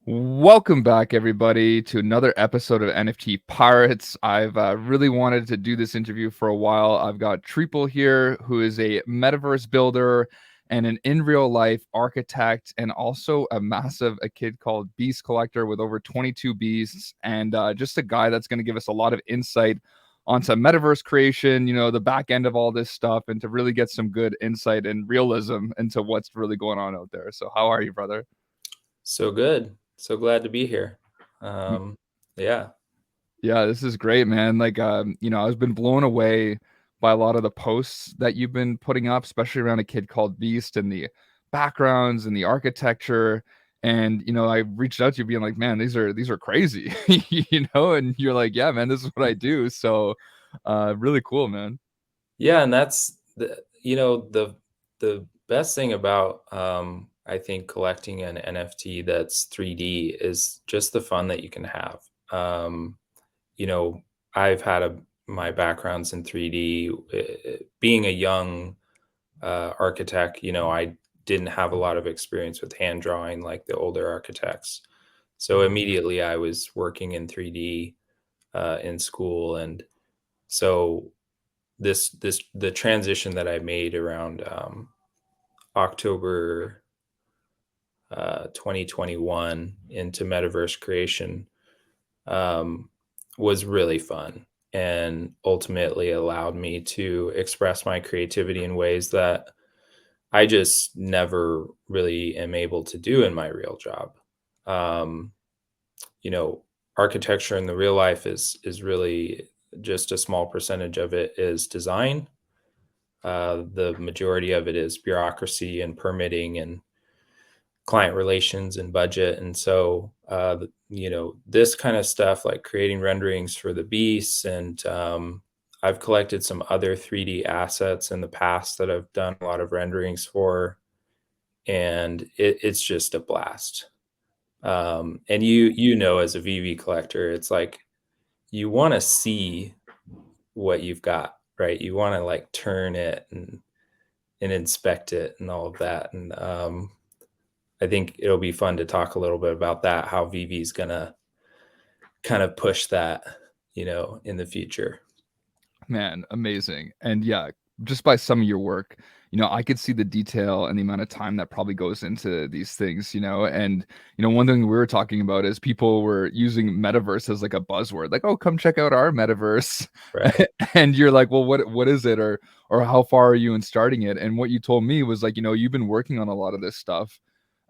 Welcome back, everybody, to another episode of NFT Pirates. I've really wanted to do this interview for a while. I've got Triple here, who is a metaverse builder and an in real life architect, and also a kid called Beast Collector with over 22 beasts, and just a guy that's going to give us a lot of insight onto metaverse creation, the back end of all this stuff, and to really get some good insight and realism into what's really going on out there. So, how are you, brother? So good. So glad to be here. Yeah. Yeah, this is great, man. I've been blown away by a lot of the posts that you've been putting up, especially around a kid called Beast and the backgrounds and the architecture. And I reached out to you being like, man, these are crazy, and you're like, yeah, man, this is what I do. So really cool, man. Yeah, and that's the best thing about I think collecting an NFT that's 3D is just the fun that you can have. You know, I've had my backgrounds in 3D. Being a young architect, I didn't have a lot of experience with hand drawing like the older architects. So immediately I was working in 3D in school, and so the transition that I made around October 2021 into metaverse creation um, was really fun and ultimately allowed me to express my creativity in ways that I just never really am able to do in my real job. Um, you know, Architecture in the real life is really just a small percentage of it is design. The majority of it is bureaucracy and permitting and client relations and budget. And so, this kind of stuff like creating renderings for the beasts. And I've collected some other 3D assets in the past that I've done a lot of renderings for. And it's just a blast. And as a VV collector, it's like you want to see what you've got, right? You want to like turn it and inspect it and all of that. And I think it'll be fun to talk a little bit about that, how VV is gonna kind of push that, in the future. Man, amazing. And yeah, just by some of your work, I could see the detail and the amount of time that probably goes into these things, and one thing we were talking about is people were using metaverse as like a buzzword, like, oh, come check out our metaverse. Right. And you're like, well, what is it? Or how far are you in starting it? And what you told me was like, you've been working on a lot of this stuff,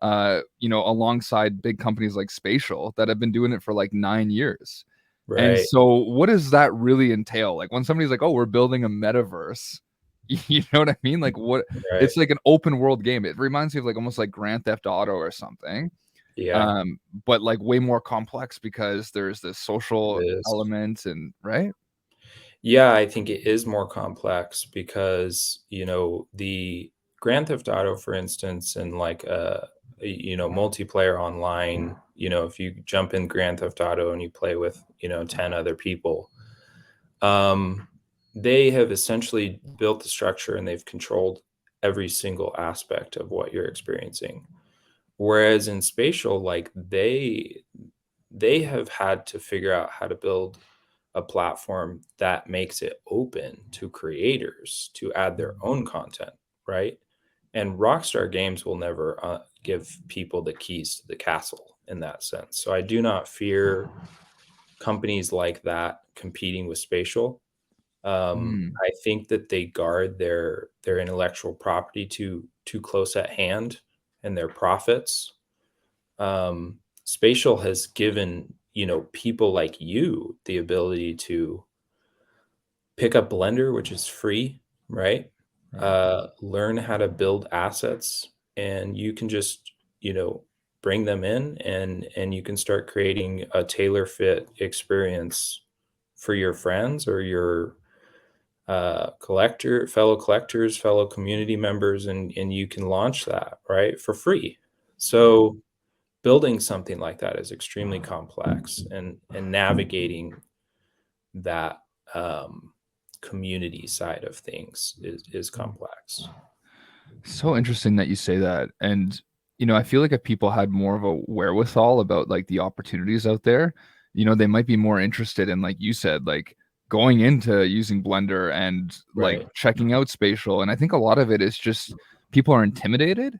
alongside big companies like Spatial that have been doing it for like 9 years. And Right. so what does that really entail? Like when somebody's like, "Oh, we're building a metaverse." You know what I mean? Like what Right. it's like an open world game. It reminds me of like almost like Grand Theft Auto or something. Yeah, Um, but like way more complex because there's this it social is. element and right? Yeah, I think it is more complex because, the Grand Theft Auto, for instance, and like multiplayer online, if you jump in Grand Theft Auto and you play with, 10 other people, um, they have essentially built the structure and they've controlled every single aspect of what you're experiencing. Whereas in spatial, like they have had to figure out how to build a platform that makes it open to creators to add their own content, right? And Rockstar Games will never give people the keys to the castle in that sense. So I do not fear companies like that competing with spatial. Mm, I think that they guard their intellectual property too close at hand and their profits. Spatial has given people like you the ability to pick up Blender, which is free, right? right. Learn how to build assets, and you can just bring them in, and you can start creating a tailor fit experience for your friends or your fellow collectors, fellow community members, and you can launch that right for free. So building something like that is extremely complex, and navigating that community side of things is complex. So interesting that you say that. And I feel like if people had more of a wherewithal about like the opportunities out there, they might be more interested in, like you said, like going into using Blender and like Right. checking out spatial. And I think a lot of it is just people are intimidated.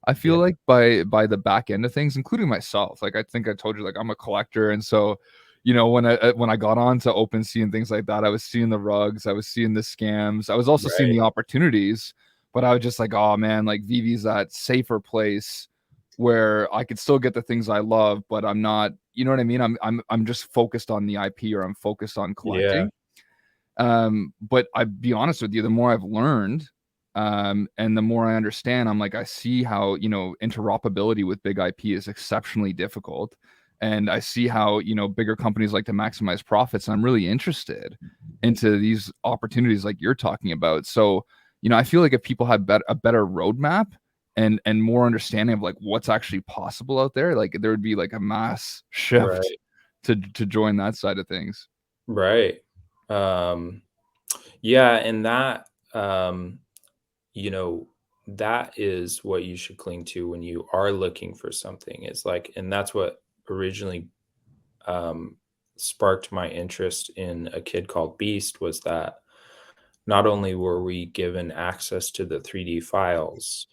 I feel Yeah. like by the back end of things, including myself. Like I think I told you, like I'm a collector, and so when I got on to OpenSea and things like that, I was seeing the rugs, I was seeing the scams, I was also seeing Right. the opportunities, but I was just like, oh man, like Vivi's that safer place where I could still get the things I love, but I'm not, you know what I mean? I'm just focused on the IP, or I'm focused on Yeah. collecting. But I be honest with you, the more I've learned, and the more I understand, I'm like, I see how, interoperability with big IP is exceptionally difficult. And I see how, bigger companies like to maximize profits. And I'm really interested into these opportunities like you're talking about. So, I feel like if people had a better roadmap and more understanding of like what's actually possible out there, like there would be like a mass shift Right. to join that side of things. Right. Um, yeah, and um, you know, that is what you should cling to when you are looking for something. Is like, and that's what originally um, sparked my interest in A Kid Called Beast, was that not only were we given access to the 3D files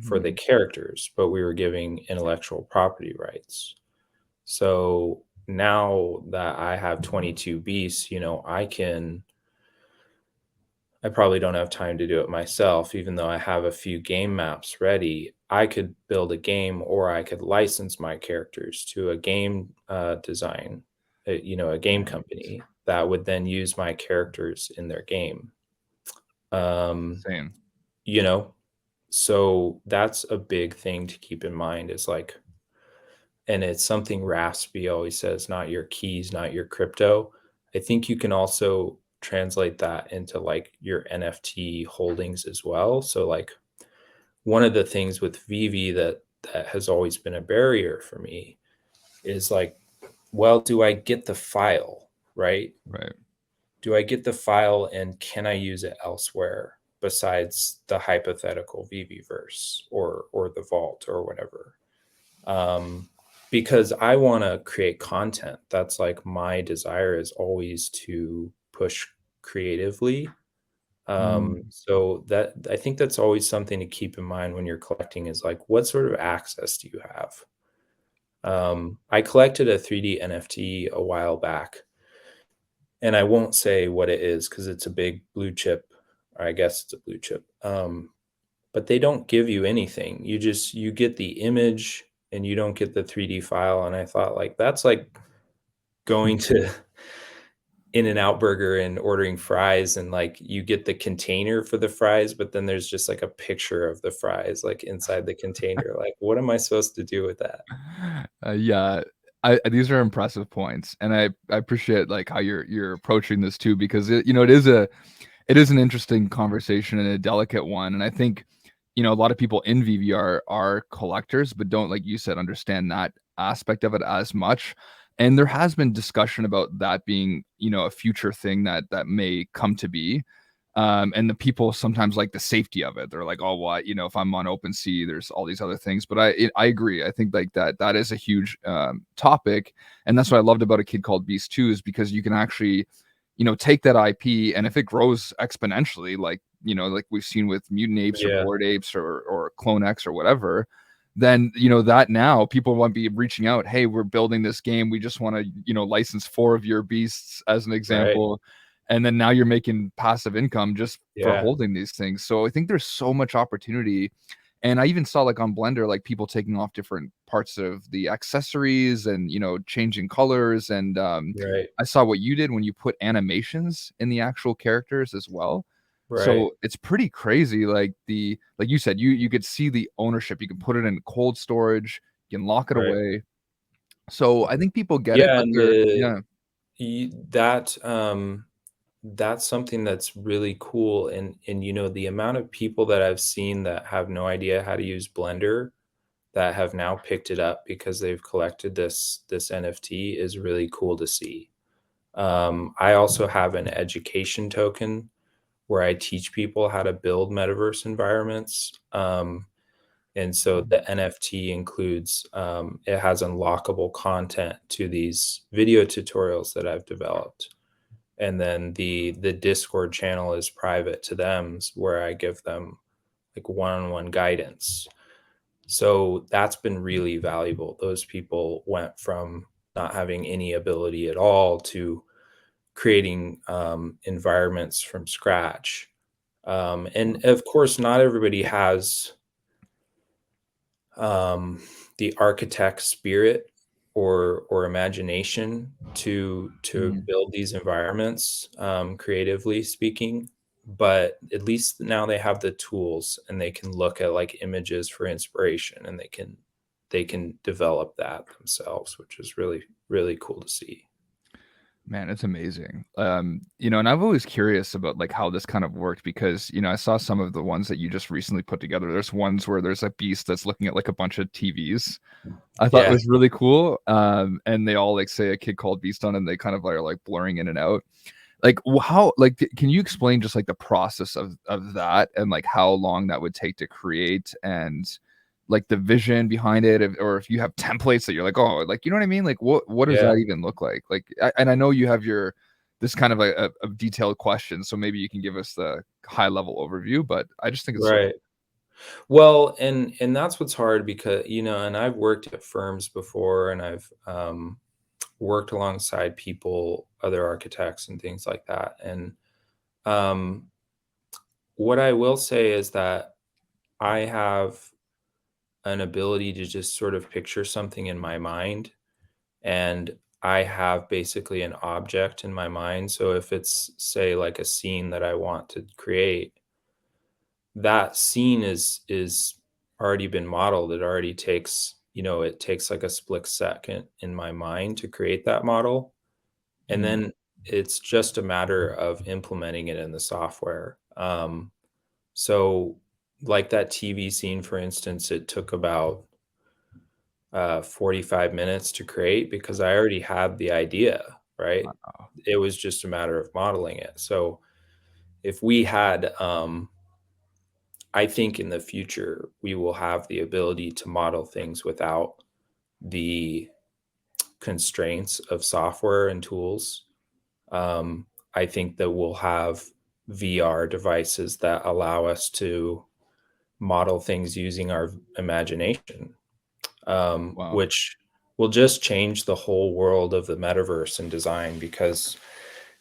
for the Mhm. characters, but we were giving intellectual property rights. So now that I have 22 beasts, I probably don't have time to do it myself, even though I have a few game maps ready. I could build a game, or I could license my characters to a game design, a game Nice. company that would then use my characters in their game. Um, Same. you know, so that's a big thing to keep in mind, is like, and it's something Raspy always says, not your keys, not your crypto. I think you can also translate that into like your NFT holdings as well. So like one of the things with Vivi that has always been a barrier for me is like, well, do I get the file, right? Right. Do I get the file, and can I use it elsewhere besides the hypothetical Vivi verse or the vault or whatever? um, because I want to create content. That's like my desire, is always to push creatively. Mm. So that, I think that's always something to keep in mind when you're collecting, is like, what sort of access do you have? I collected a 3D NFT a while back, and I won't say what it is because it's a big blue chip, or I guess it's a blue chip. But they don't give you anything. You get the image, and you don't get the 3D file. And I thought, like, that's like going to In-N-Out Burger and ordering fries, and like you get the container for the fries, but then there's just like a picture of the fries like inside the container. Like, what am I supposed to do with that? Yeah, these are impressive points, and I appreciate like how you're approaching this too, because it is an interesting conversation and a delicate one, and I think a lot of people in VVR are collectors, but don't, like you said, understand that aspect of it as much. And there has been discussion about that being a future thing that may come to be. And the people sometimes like the safety of it. They're like, oh, well, if I'm on OpenSea, there's all these other things. But I agree. I think like that is a huge topic, and that's what I loved about A Kid Called Beast 2, is because you can actually, take that IP, and if it grows exponentially, like we've seen with Mutant Apes or Yeah, Bored Apes or Clone X or whatever, then that now people want to be reaching out. Hey, we're building this game. We just want to license 4 of your beasts as an right. example, and then now you're making passive income just for Yeah, holding these things. So I think there's so much opportunity. And I even saw like on Blender, like people taking off different parts of the accessories and changing colors. And right, I saw what you did when you put animations in the actual characters as well. right, So it's pretty crazy. Like you said, you could see the ownership. You can put it in cold storage, you can lock it right. away. So I think people get it, Yeah, but and they're yeah. that's something that's really cool. And the amount of people that I've seen that have no idea how to use Blender, that have now picked it up because they've collected this NFT, is really cool to see. I also have an education token where I teach people how to build metaverse environments. And so the NFT includes, it has unlockable content to these video tutorials that I've developed. And then the Discord channel is private to them, where I give them like one-on-one guidance. So that's been really valuable. Those people went from not having any ability at all to creating environments from scratch. And of course, not everybody has the architect spirit or imagination to Mm. build these environments, creatively speaking. But at least now they have the tools and they can look at like images for inspiration, and they can develop that themselves, which is really really cool to see. Man, it's amazing. And I've always curious about like how this kind of worked because, I saw some of the ones that you just recently put together. There's ones where there's a beast that's looking at like a bunch of TVs. I thought it Yeah. was really cool. And they all like say a kid called Beast on, and they kind of are like blurring in and out. Like how like can you explain just like the process of that and like how long that would take to create and like the vision behind it or if you have templates that you're like, oh, like you know what I mean, like what does Yeah. that even look like and I know you have your this kind of a detailed question, so maybe you can give us the high level overview, but I just think it's so Right. Well, and that's what's hard because, and I've worked at firms before, and I've worked alongside people, other architects and things like that. And um, what I will say is that I have an ability to just sort of picture something in my mind, and I have basically an object in my mind. So if it's, say, like a scene that I want to create, that scene is already been modeled. It already takes, it takes like a split second in my mind to create that model. And mm, then it's just a matter of implementing it in the software. So like that TV scene, for instance, it took about 45 minutes to create because I already had the idea, right? wow, It was just a matter of modeling it. So if we had, I think in the future, we will have the ability to model things without the constraints of software and tools. I think that we'll have VR devices that allow us to model things using our imagination, wow, which will just change the whole world of the metaverse and design because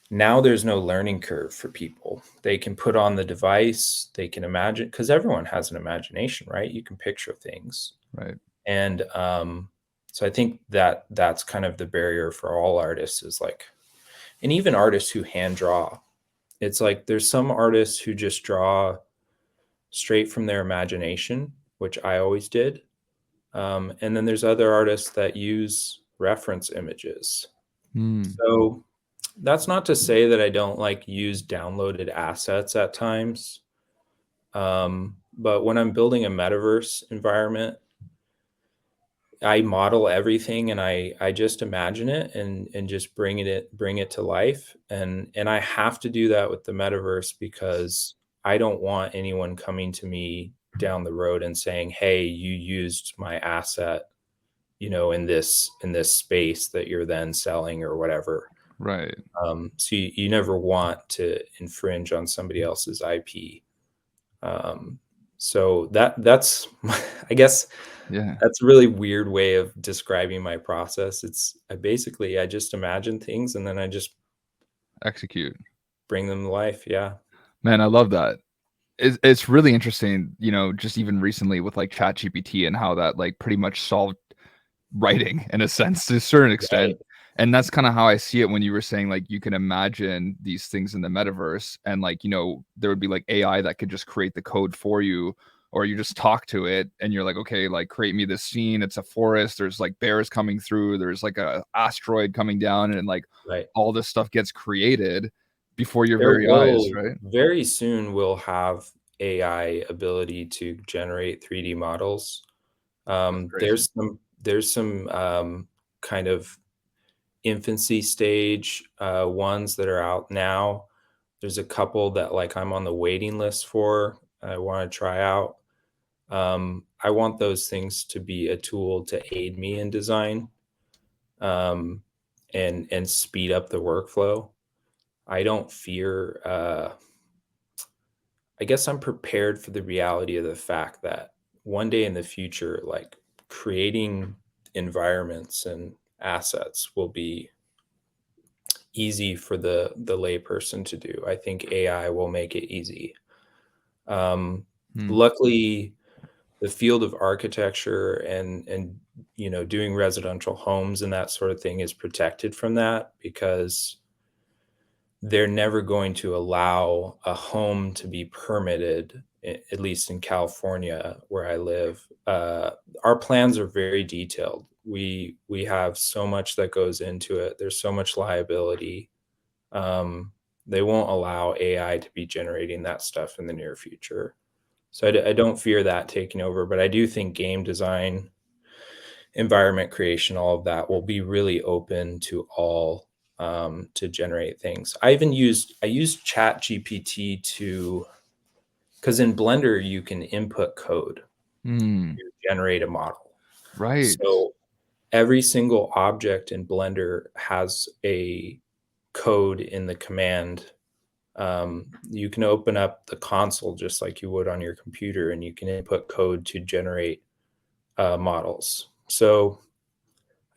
now there's no learning curve for people. They can put on the device, they can imagine, because everyone has an imagination, right? You can picture things. right, And so I think that that's kind of the barrier for all artists is like, and even artists who hand draw. It's like there's some artists who just draw straight from their imagination, which I always did. And then there's other artists that use reference images. mm, So that's not to say that I don't like use downloaded assets at times. But when I'm building a metaverse environment, I model everything and I just imagine it and just bring it to life. And I have to do that with the metaverse because I don't want anyone coming to me down the road and saying, "Hey, you used my asset, in this space that you're then selling or whatever." right, So you never want to infringe on somebody else's IP. So that's I guess yeah, that's a really weird way of describing my process. I just imagine things and then I just execute. bring them to life. Yeah. Man, I love that. It's really interesting, just even recently with like ChatGPT and how that like pretty much solved writing in a sense to a certain Right. extent. And that's kind of how I see it when you were saying like you can imagine these things in the metaverse and like, there would be like AI that could just create the code for you, or you just talk to it and you're like, okay, like create me this scene. It's a forest, there's like bears coming through, there's like a asteroid coming down, and like Right. all this stuff gets created before your There very eyes, will right? very soon we'll have AI ability to generate 3D models. That's Um, crazy. there's some there's some kind of infancy stage ones that are out now. There's a couple that like I'm on the waiting list for. I want to try out. I want those things to be a tool to aid me in design, um, and speed up the workflow. I don't fear. I guess I'm prepared for the reality of the fact that one day in the future, like creating environments and assets will be easy for the layperson to do. I think AI will make it easy. Um, Hmm. Luckily, the field of architecture and doing residential homes and that sort of thing is protected from that, because they're never going to allow a home to be permitted, at least in California where I live. Our plans are very detailed. We have so much that goes into it. There's so much liability. Um, they won't allow AI to be generating that stuff in the near future. So I don't fear that taking over, but I do think game design, environment creation, all of that will be really open to all, to generate things. I used Chat GPT to, because in Blender you can input code Hmm. to generate a model. Right. So every single object in Blender has a code in the command. You can open up the console just like you would on your computer, and you can input code to generate models. So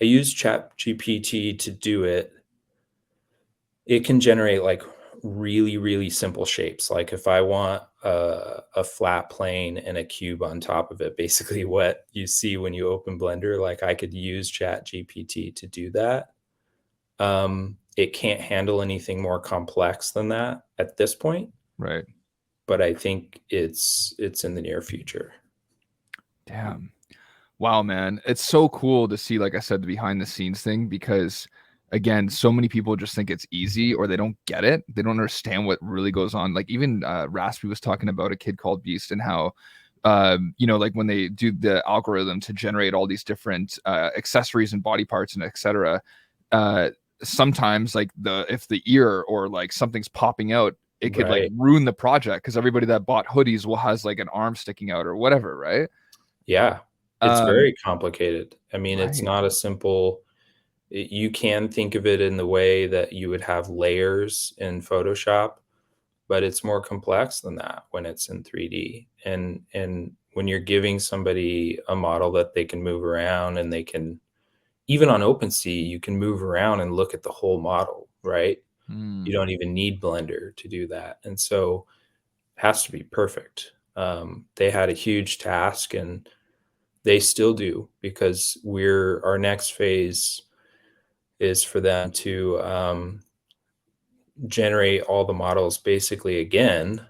I use Chat GPT to do it. It can generate like really, really simple shapes. Like if I want a flat plane and a cube on top of it, basically what you see when you open Blender, like I could use Chat GPT to do that. It can't handle anything more complex than that at this point, Right. but I think it's in the near future. Damn. Wow, man. It's so cool to see, like I said, the behind the scenes thing because again, so many people just think it's easy or they don't get it. They don't understand what really goes on. Like even Raspy was talking about a kid called Beast and how like when they do the algorithm to generate all these different accessories and body parts and etc. Uh sometimes like the if the ear or like something's popping out, it could like Right. ruin the project because everybody that bought hoodies will has like an arm sticking out or whatever, right? Yeah. It's Um, very complicated. I mean, it's right. not a simple. You can think of it in the way that you would have layers in Photoshop, but it's more complex than that when it's in 3D. And when you're giving somebody a model that they can move around, and they can, even on OpenSea, you can move around and look at the whole model, right? You Hmm. don't even need Blender to do that. And so it has to be perfect. They had a huge task, and they still do, because our next phase is for them to generate all the models basically again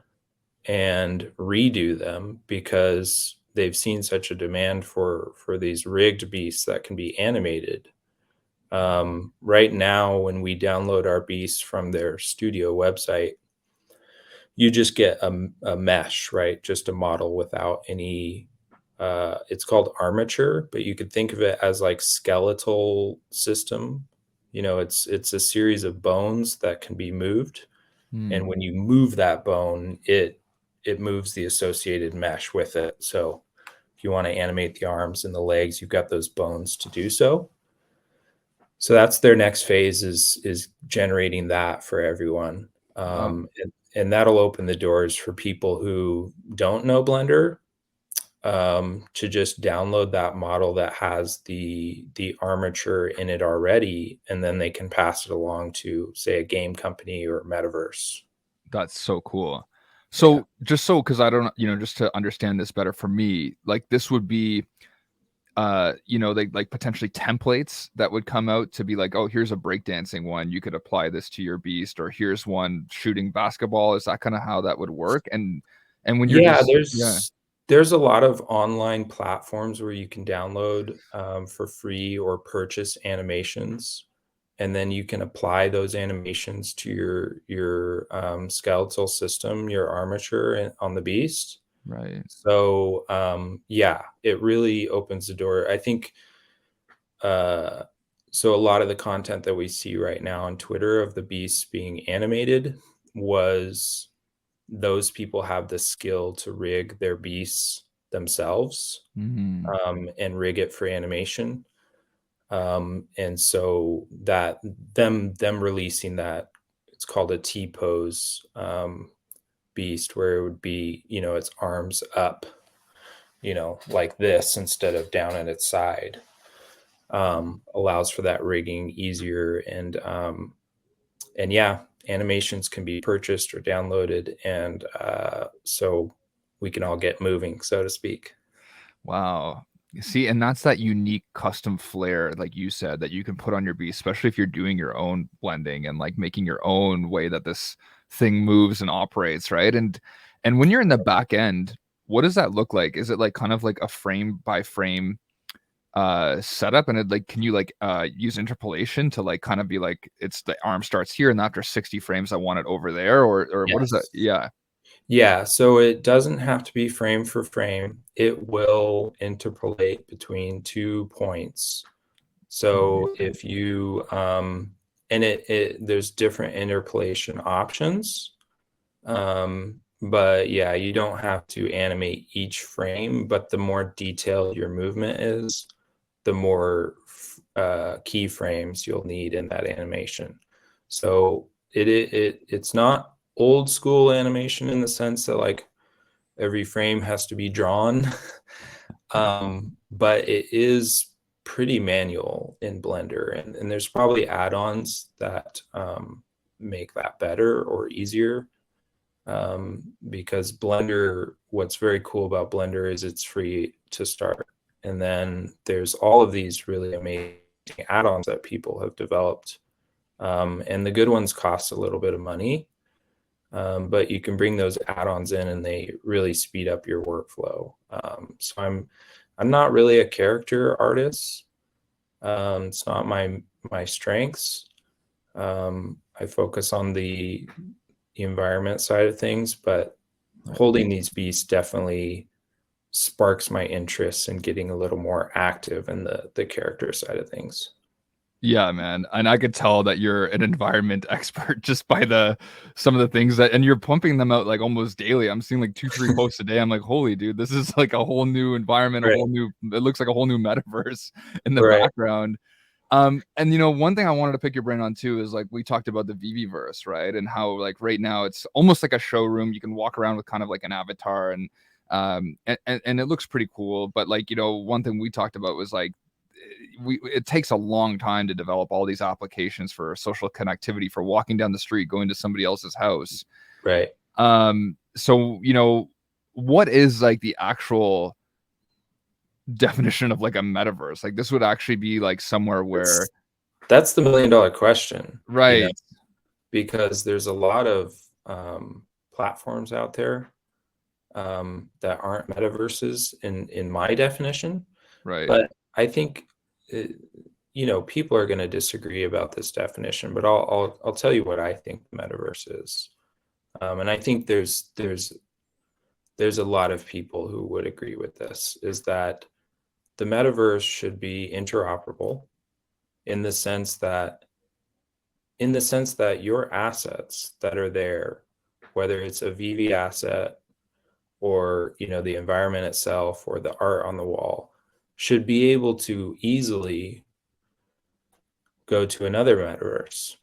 and redo them, because they've seen such a demand for these rigged beasts that can be animated. Right now, when we download our beasts from their studio website, you just get a mesh, right? Just a model without any. It's called armature, but you could think of it as like skeletal system. It's a series of bones that can be moved, and Hmm. when you move that bone, it moves the associated mesh with it. So if you want to animate the arms and the legs, you've got those bones to do so. So that's their next phase, is generating that for everyone. Wow. And that'll open the doors for people who don't know Blender, to just download that model that has the armature in it already, and then they can pass it along to, say, a game company or Metaverse. That's so cool. Yeah. So just so because I don't, just to understand this better for me, like this would be like potentially templates that would come out to be like, oh, here's a breakdancing one. You could apply this to your beast, or here's one shooting basketball. Is that kind of how that would work? And when you're Yeah, just yeah, there's a lot of online platforms where you can download, for free or purchase animations, and then you can apply those animations to your skeletal system, your armature on the beast. right, So, yeah, it really opens the door. I think, uh, so a lot of the content that we see right now on Twitter of the beasts being animated was, those people have the skill to rig their beasts themselves, and rig it for animation. And so that them releasing that, it's called a T-pose beast, where it would be, its arms up, like this instead of down at its side, allows for that rigging easier. And yeah, animations can be purchased or downloaded, and so we can all get moving, so to speak. Wow. See, and that's that unique custom flair, like you said, that you can put on your beat, especially if you're doing your own blending and like making your own way that this thing moves and operates, right? And when you're in the back end, what does that look like? Is it like kind of like a frame by frame setup, and it like can you like use interpolation to like kind of be like it's the arm starts here and after 60 frames I want it over there, or what is that? Yes. Yeah. Yeah, so it doesn't have to be frame for frame. It will interpolate between 2 points. So if you and there's different interpolation options. But yeah, you don't have to animate each frame, but the more detailed your movement is, the more keyframes you'll need in that animation. So it's not old school animation in the sense that like every frame has to be drawn, but it is pretty manual in Blender, and there's probably add-ons that make that better or easier. Because Blender, what's very cool about Blender is it's free to start. And then there's all of these really amazing add-ons that people have developed. And the good ones cost a little bit of money, but you can bring those add-ons in and they really speed up your workflow. So I'm not really a character artist. It's not my strengths. I focus on the environment side of things, but holding these beasts definitely sparks my interest in getting a little more active in the character side of things. Yeah, man. And I could tell that you're an environment expert just by the some of the things that, and you're pumping them out like almost daily. I'm seeing like 2, 3 posts a day. I'm like, holy dude, this is like a whole new environment, a Right. whole new, it looks like a whole new metaverse in the Right. background. And one thing I wanted to pick your brain on too is like we talked about the VV-verse, right? And how like right now it's almost like a showroom. You can walk around with kind of like an avatar, and it looks pretty cool. But like, one thing we talked about was like it takes a long time to develop all these applications for social connectivity, for walking down the street, going to somebody else's house. Right. So, what is like the actual definition of like a metaverse? Like this would actually be like somewhere where That's the $1 million question, right, because there's a lot of platforms out there that aren't metaverses in my definition. right. But I think people are going to disagree about this definition, but I'll tell you what I think the metaverse is. And I think there's a lot of people who would agree with this, is that the metaverse should be interoperable in the sense that your assets that are there, whether it's a VV asset or the environment itself or the art on the wall, should be able to easily go to another metaverse.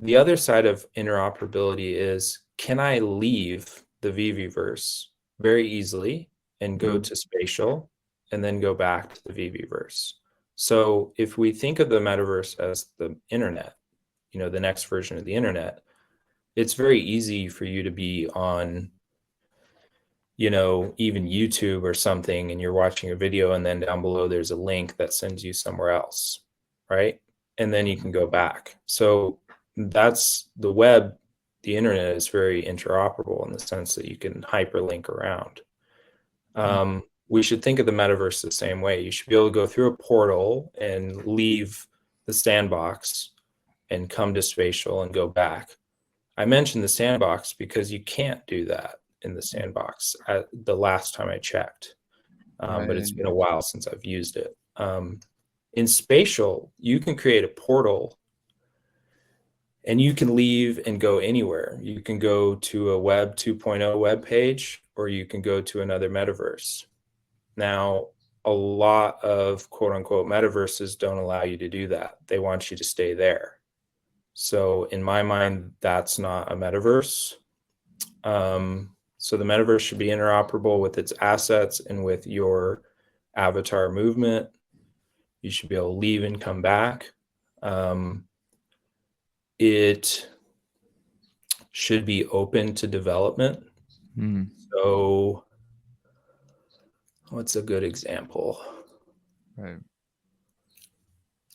The other side of interoperability is, can I leave the VV-verse very easily and go to spatial and then go back to the VV-verse? So if we think of the metaverse as the internet, the next version of the internet, it's very easy for you to be on even YouTube or something, and you're watching a video, and then down below there's a link that sends you somewhere else, right? And then you can go back. So that's the web. The internet is very interoperable in the sense that you can hyperlink around. We should think of the metaverse the same way. You should be able to go through a portal and leave the sandbox and come to spatial and go back. I mentioned the sandbox because you can't do that in the sandbox at the last time I checked, but it's been a while since I've used it. In spatial, you can create a portal and you can leave and go anywhere. You can go to a Web 2.0 web page, or you can go to another metaverse. Now, a lot of quote unquote metaverses don't allow you to do that. They want you to stay there. So in my mind, that's not a metaverse. So the metaverse should be interoperable with its assets and with your avatar movement. You should be able to leave and come back. It should be open to development. So what's a good example? Right.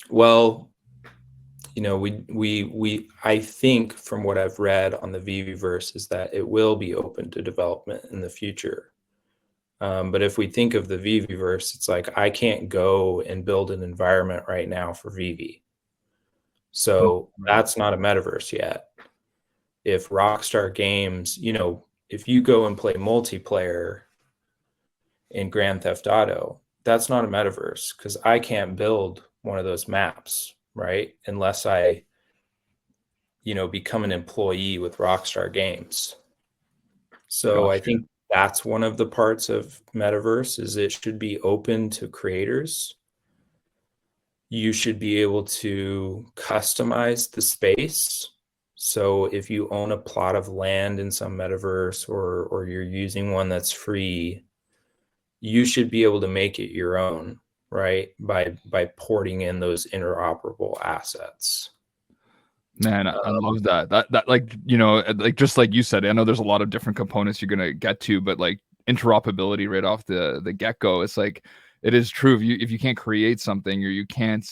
Well, you know, I think from what I've read on the VVverse is that it will be open to development in the future. But if we think of the VVverse, it's like I can't go and build an environment right now for VV. So Right. that's not a metaverse yet. If Rockstar Games, you know, if you go and play multiplayer in Grand Theft Auto, that's not a metaverse because I can't build one of those maps, right? Unless I, you know, become an employee with Rockstar Games. So I Gotcha. think that's one of the parts of metaverse is it should be open to creators. You should be able to customize the space. So if you own a plot of land in some metaverse or you're using one that's free, you should be able to make it your own, right? By porting in those interoperable assets. Man, I love that. That like, you know, like just like you said, I know there's a lot of different components you're gonna get to, but like interoperability right off the get-go, it's like it is true. If you can't create something or you can't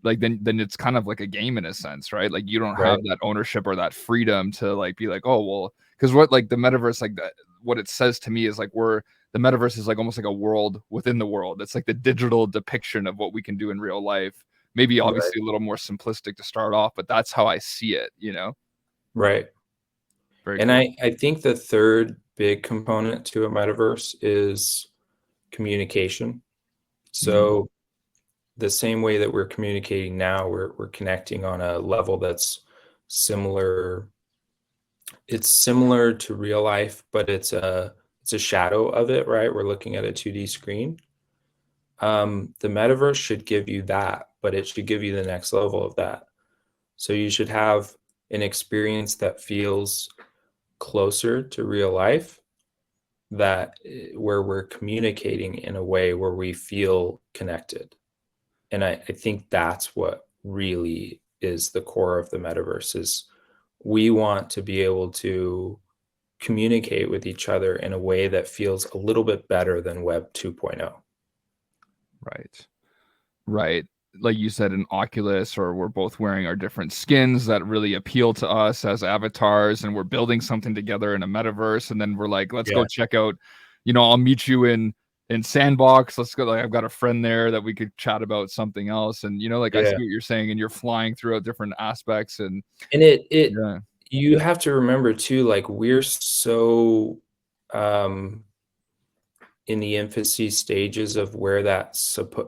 like then it's kind of like a game in a sense, right? Like you don't Right, have that ownership or that freedom to like be like, oh well, because what like the metaverse like that what it says to me is like the metaverse is like almost like a world within the world. It's like the digital depiction of what we can do in real life, maybe right, obviously a little more simplistic to start off, but that's how I see it, you know? right. Very And cool. I think the third big component to a metaverse is communication. Mm, So the same way that we're communicating now, we're connecting on a level that's similar. It's similar to real life, but it's a shadow of it, right? We're looking at a 2D screen. The metaverse should give you that, but it should give you the next level of that. So you should have an experience that feels closer to real life, that where we're communicating in a way where we feel connected. And I think that's what really is the core of the metaverse is we want to be able to communicate with each other in a way that feels a little bit better than Web 2.0. right. Right. Like you said, in Oculus, or we're both wearing our different skins that really appeal to us as avatars, and we're building something together in a metaverse. And then we're like, let's Yeah, go check out, you know, I'll meet you in Sandbox. Let's go. Like I've got a friend there that we could chat about something else. And you know, like I yeah. see what you're saying, and you're flying throughout different aspects. And And it yeah, you have to remember too, like we're so um in the infancy stages of where that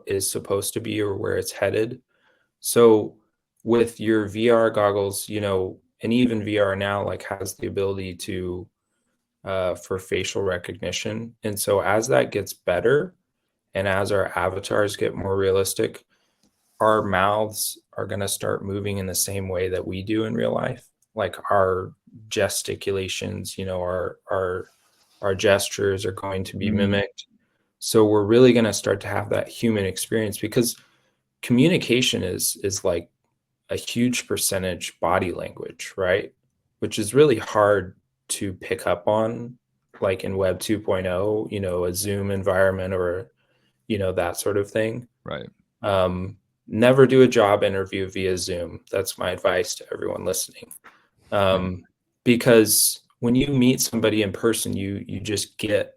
is supposed to be or where it's headed. So with your VR goggles, you know, and even VR now like has the ability to for facial recognition. And so as that gets better and as our avatars get more realistic, our mouths are going to start moving in the same way that we do in real life. Like our gesticulations, you know, our gestures are going to be mm, mimicked. So we're really going to start to have that human experience because communication is like a huge percentage body language, right? Which is really hard to pick up on like in Web 2.0, you know, a Zoom environment or you know that sort of thing. right, Um, Never do a job interview via Zoom. That's my advice to everyone listening. right. Um, because when you meet somebody in person, you just get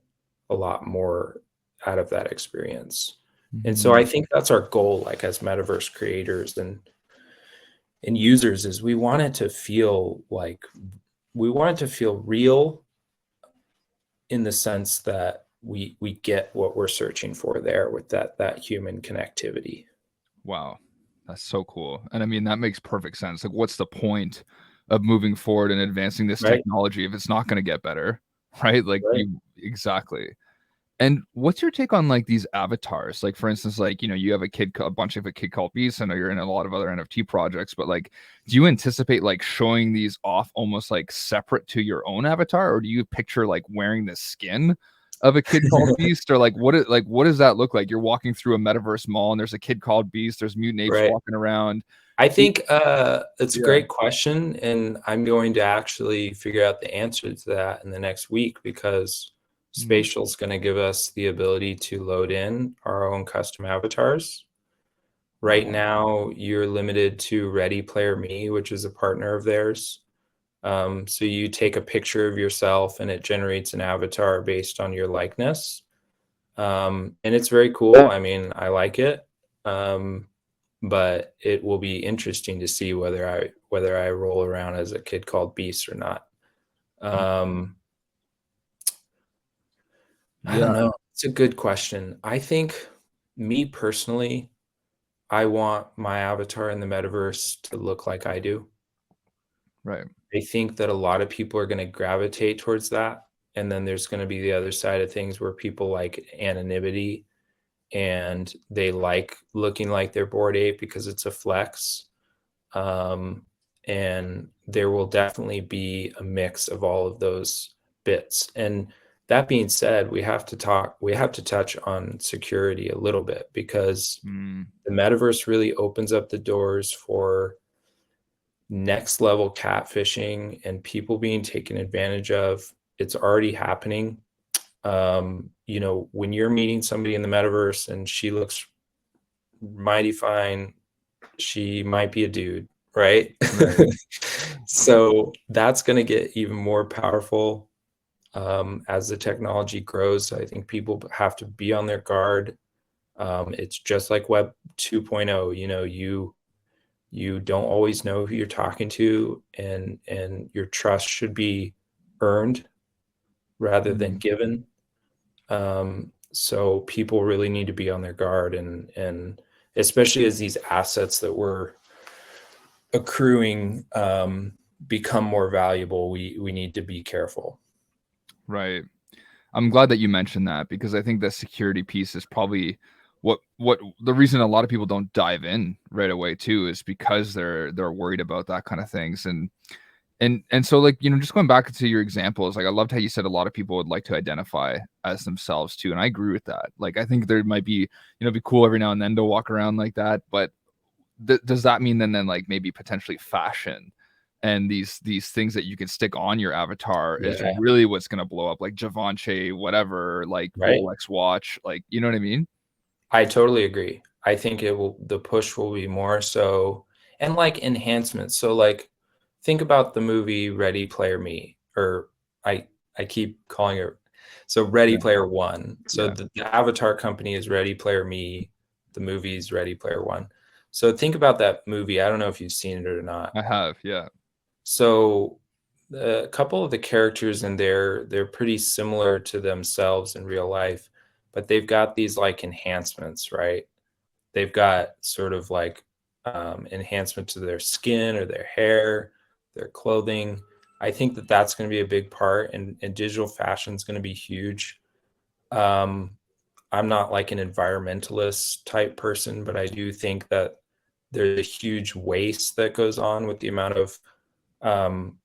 a lot more out of that experience. And so I Mhm. think that's our goal, like as metaverse creators and users, is we want it to feel like we want it to feel real in the sense that we get what we're searching for there with that human connectivity, Wow. That's so cool. And I mean, that makes perfect sense. Like, what's the point of moving forward and advancing this right? technology if it's not going to get better? Right? Like, Right. you exactly. And what's your take on like these avatars? Like for instance, like you have a bunch of a kid called Beast. I know you're in a lot of other NFT projects, but like, do you anticipate like showing these off almost like separate to your own avatar, or do you picture like wearing the skin of a kid called Beast, or what does that look like? You're walking through a metaverse mall and there's a kid called Beast. There's mutant apes Right. walking around. I think it's a Yeah. great question, and I'm going to actually figure out the answer to that in the next week because Mm. Spatial is going to give us the ability to load in our own custom avatars. Right now, you're limited to Ready Player Me, which is a partner of theirs. So you take a picture of yourself and it generates an avatar based on your likeness. And it's very cool. I mean, I like it. But it will be interesting to see whether I roll around as a kid called Beast or not. Um, I don't Yeah. know. It's a good question. I think me personally, I want my avatar in the metaverse to look like I do. Right. I think that a lot of people are going to gravitate towards that. And then there's going to be the other side of things where people like anonymity and they like looking like they're Bored Ape because it's a flex. Um, and there will definitely be a mix of all of those bits. And that being said, we have to touch on security a little bit because Mm. the metaverse really opens up the doors for next level catfishing and people being taken advantage of. It's already happening. When you're meeting somebody in the metaverse and she looks mighty fine, she might be a dude, right? Right. So that's going to get even more powerful as the technology grows. I think people have to be on their guard. It's just like Web 2.0. You don't always know who you're talking to, and your trust should be earned rather than Mm. given. So people really need to be on their guard, and especially as these assets that we're accruing become more valuable, we need to be careful. Right. I'm glad that you mentioned that because I think the security piece is probably what the reason a lot of people don't dive in right away too is because they're worried about that kind of things. And so like just going back to your examples, like I loved how you said a lot of people would like to identify as themselves too, and I agree with that. Like I think there might be be cool every now and then to walk around like that, but does that mean then like maybe potentially fashion and these things that you can stick on your avatar is Yeah, really what's going to blow up, like Givenchy whatever, like right. Rolex watch, like you know what I mean? I totally agree. I think the push will be more so, and like enhancements. So like think about the movie Ready Player Me, or I I keep calling it so Ready Yeah. Player One. So Yeah, the Avatar company is Ready Player Me, the movie's Ready Player One. So think about that movie. I don't know if you've seen it or not. I have. Yeah. So a couple of the characters in there, they're pretty similar to themselves in real life, but they've got these like enhancements, right? They've got sort of like enhancement to their skin or their hair, their clothing. I think that that's going to be a big part, and digital fashion is going to be huge. Um, I'm not like an environmentalist type person, but I do think that there's a huge waste that goes on with the amount of um,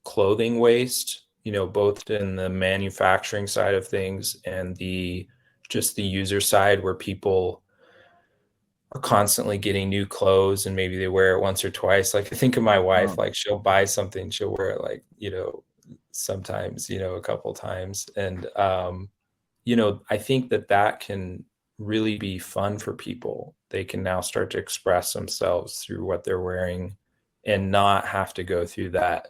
clothing waste, both in the manufacturing side of things and the just the user side where people are constantly getting new clothes and maybe they wear it once or twice. Like I think of my wife, Um, like she'll buy something, she'll wear it like, sometimes, a couple times. And I think that that can really be fun for people. They can now start to express themselves through what they're wearing and not have to go through that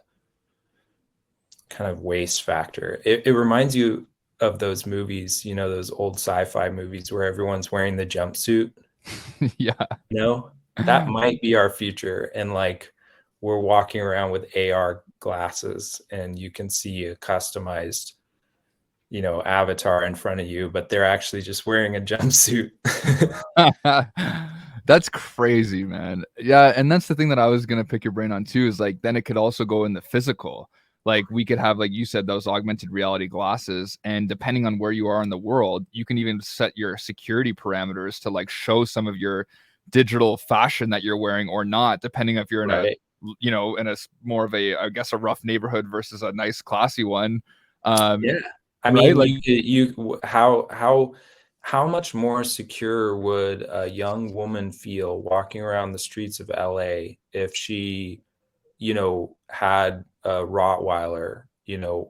kind of waste factor. It reminds you of those movies, those old sci-fi movies where everyone's wearing the jumpsuit, yeah. you know? That might be our future. And like we're walking around with AR glasses and you can see a customized, avatar in front of you, but they're actually just wearing a jumpsuit. That's crazy, man. Yeah, and that's the thing that I was gonna pick your brain on too, is like then it could also go in the physical. like we could have, like you said, those augmented reality glasses, and depending on where you are in the world, you can even set your security parameters to like show some of your digital fashion that you're wearing or not, depending if you're in a, Right. you know, in a more of a, I guess, a rough neighborhood versus a nice classy one. Yeah. I Right, mean, like how much more secure would a young woman feel walking around the streets of LA if she, had a Rottweiler,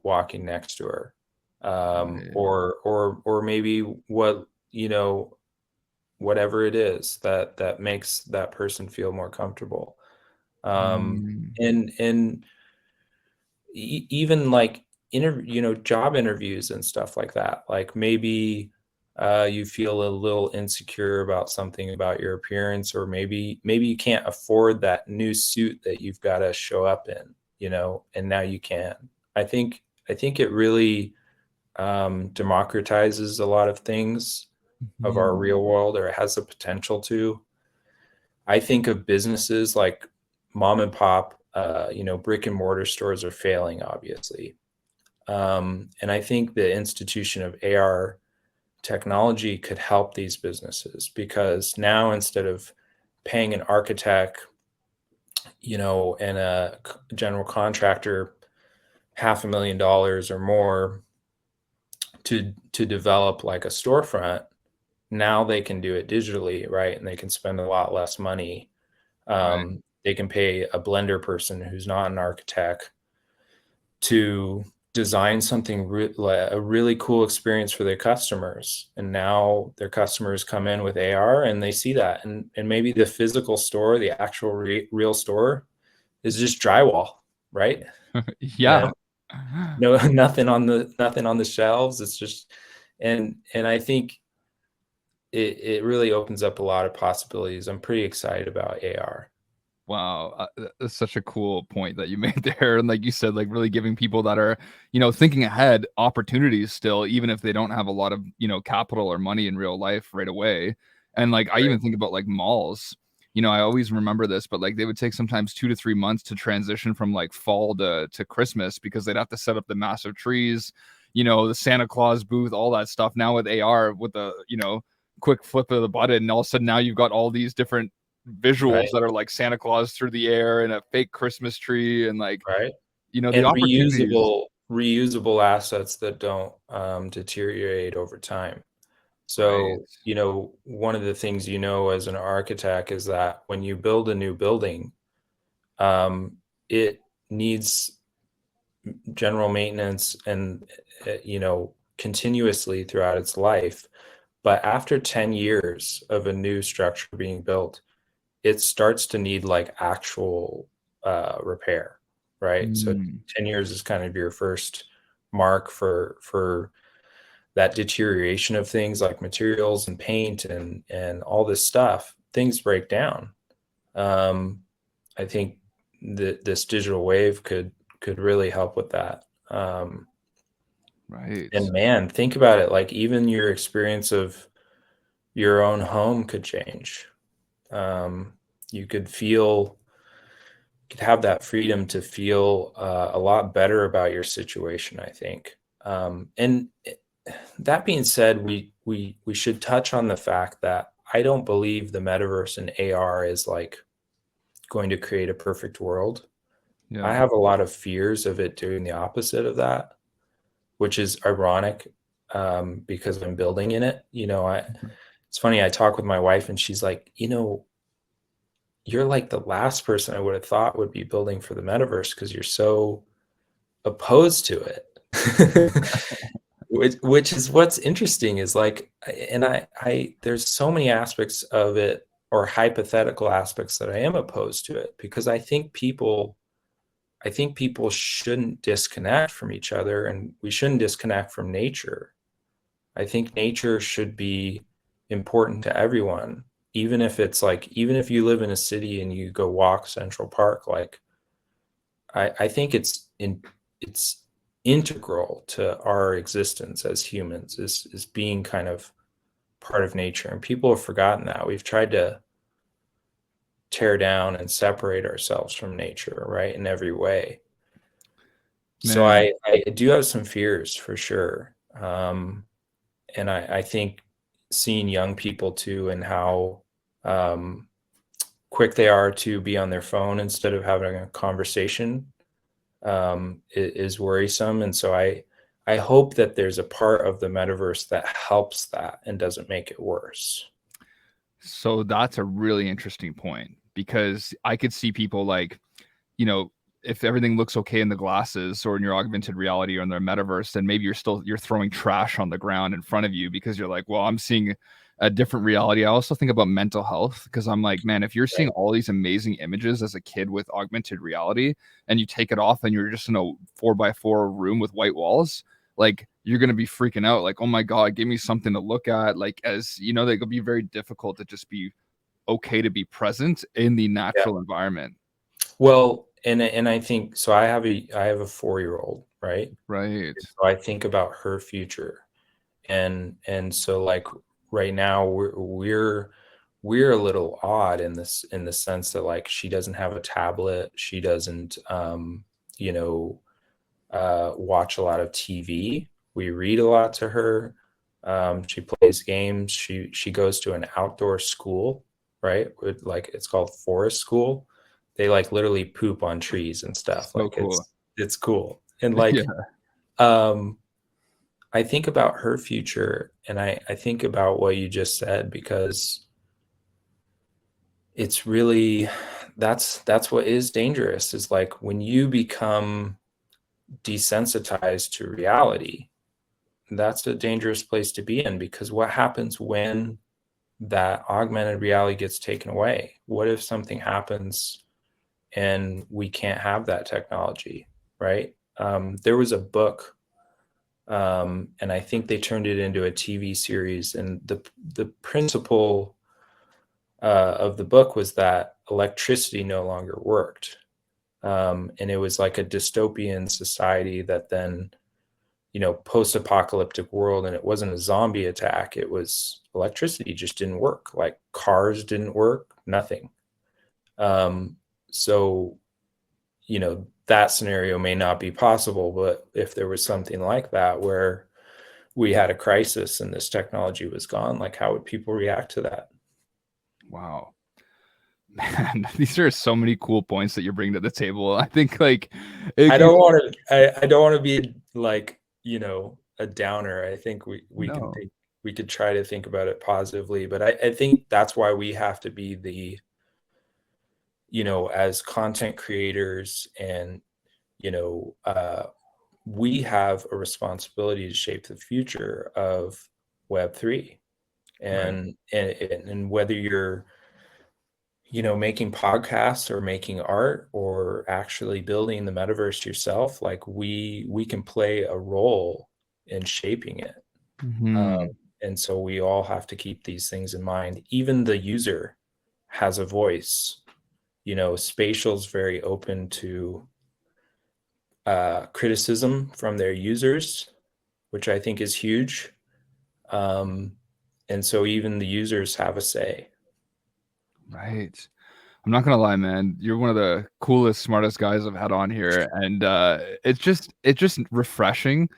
walking next to her? right. Or maybe whatever it is that makes that person feel more comfortable. Um, Mm. and even like job interviews and stuff like that. Like maybe you feel a little insecure about something about your appearance, or maybe you can't afford that new suit that you've got to show up in, and now you can. I think it really democratizes a lot of things of our Mhm. real world, or it has the potential to. I think of businesses like mom and pop, brick and mortar stores are failing, obviously. And I think the institution of AR technology could help these businesses, because now instead of paying an architect, and a general contractor $500,000 or more to develop like a storefront, now they can do it digitally, right? And they can spend a lot less money. Right. They can pay a blender person who's not an architect to design something like a really cool experience for their customers. And now their customers come in with AR and they see that. And maybe the physical store, the actual real store, is just drywall, right? You Yeah. know, no, nothing on the shelves. It's just, and I think it really opens up a lot of possibilities. I'm pretty excited about AR. Wow, that's such a cool point that you made there, and like you said, like really giving people that are, thinking ahead opportunities still, even if they don't have a lot of, capital or money in real life right away. And like I Right. even think about like malls. I always remember this, but like they would take sometimes 2 to 3 months to transition from like fall to Christmas because they'd have to set up the massive trees, the Santa Claus booth, all that stuff. Now with AR, with the, quick flip of the button, and all of a sudden now you've got all these different visuals Right. that are like Santa Claus through the air and a fake Christmas tree and like, Right. the And opportunities. reusable assets that don't deteriorate over time. Right. So, one of the things as an architect is that when you build a new building, it needs general maintenance and continuously throughout its life. But after 10 years of a new structure being built, it starts to need like actual repair, right? So Mm, 10 years is kind of your first mark for that deterioration of things like materials and paint and all this stuff. Things break down. Um, I think that this digital wave could really help with that. And right. man, think about it. Like even your experience of your own home could change. Um, you could have that freedom to feel a lot better about your situation, I think. And that being said, we should touch on the fact that I don't believe the metaverse and AR is like going to create a perfect world. I Yeah. have a lot of fears of it doing the opposite of that, which is ironic, because I'm building in it. It's funny. I talk with my wife, and she's like, you're like the last person I would have thought would be building for the metaverse because you're so opposed to it. Which is what's interesting is like, and there's so many aspects of it, or hypothetical aspects, that I am opposed to it, because I think people shouldn't disconnect from each other, and we shouldn't disconnect from nature. I think nature should be important to everyone, even if you live in a city and you go walk Central Park, like I think it's integral to our existence as humans, is being kind of part of nature. And people have forgotten that. We've tried to tear down and separate ourselves from nature, right, in every way. So Man. I do have some fears for sure. And I think seeing young people too and how um, quick they are to be on their phone instead of having a conversation is worrisome. And so I hope that there's a part of the metaverse that helps that and doesn't make it worse. So that's a really interesting point because I could see people like, you know, if everything looks okay in the glasses or in your augmented reality or in their metaverse, then maybe you're throwing trash on the ground in front of you because you're like, well, I'm seeing a different reality. I also think about mental health because I'm like, man, if you're seeing Right. all these amazing images as a kid with augmented reality and you take it off and you're just in a 4x4 room with white walls, like you're gonna be freaking out, like, oh my God, give me something to look at. Like, as you know, that could be very difficult to just be okay to be present in the Yeah. natural environment. Well, and I think so. I have a 4-year-old, right? Right. And so I think about her future, and so like right now we're a little odd in the sense that like she doesn't have a tablet, she doesn't you know watch a lot of TV. We read a lot to her. She plays games. She goes to an outdoor school, right? With like it's called forest school. They like literally poop on trees and stuff. So Like cool. it's cool. And Yeah. like um I think about her future and I think about what you just said because it's really that's what is dangerous is like when you become desensitized to reality. That's a dangerous place to be in because what happens when that augmented reality gets taken away? What if something happens and we can't have that technology, right? There was a book, and I think they turned it into a TV series. And the principle of the book was that electricity no longer worked, and it was like a dystopian society that then post-apocalyptic world, and it wasn't a zombie attack. It was electricity just didn't work. Like cars didn't work, nothing. Um, so, that scenario may not be possible, but if there was something like that where we had a crisis and this technology was gone, like how would people react to that? Wow. Man, these are so many cool points that you're bringing to the table. I think like it I could, don't want to, I don't want to be like, a downer. I think no. we could try to think about it positively, but I think that's why we have to be as content creators and, you know, uh, we have a responsibility to shape the future of Web3. Right. And whether you're, making podcasts or making art or actually building the metaverse yourself, like we can play a role in shaping it. Um, Hmm. and so we all have to keep these things in mind. Even the user has a voice. Spatial's very open to criticism from their users, which I think is huge. Um, and so even the users have a say. Right. I'm not gonna lie, man. You're one of the coolest, smartest guys I've had on here, and it's just refreshing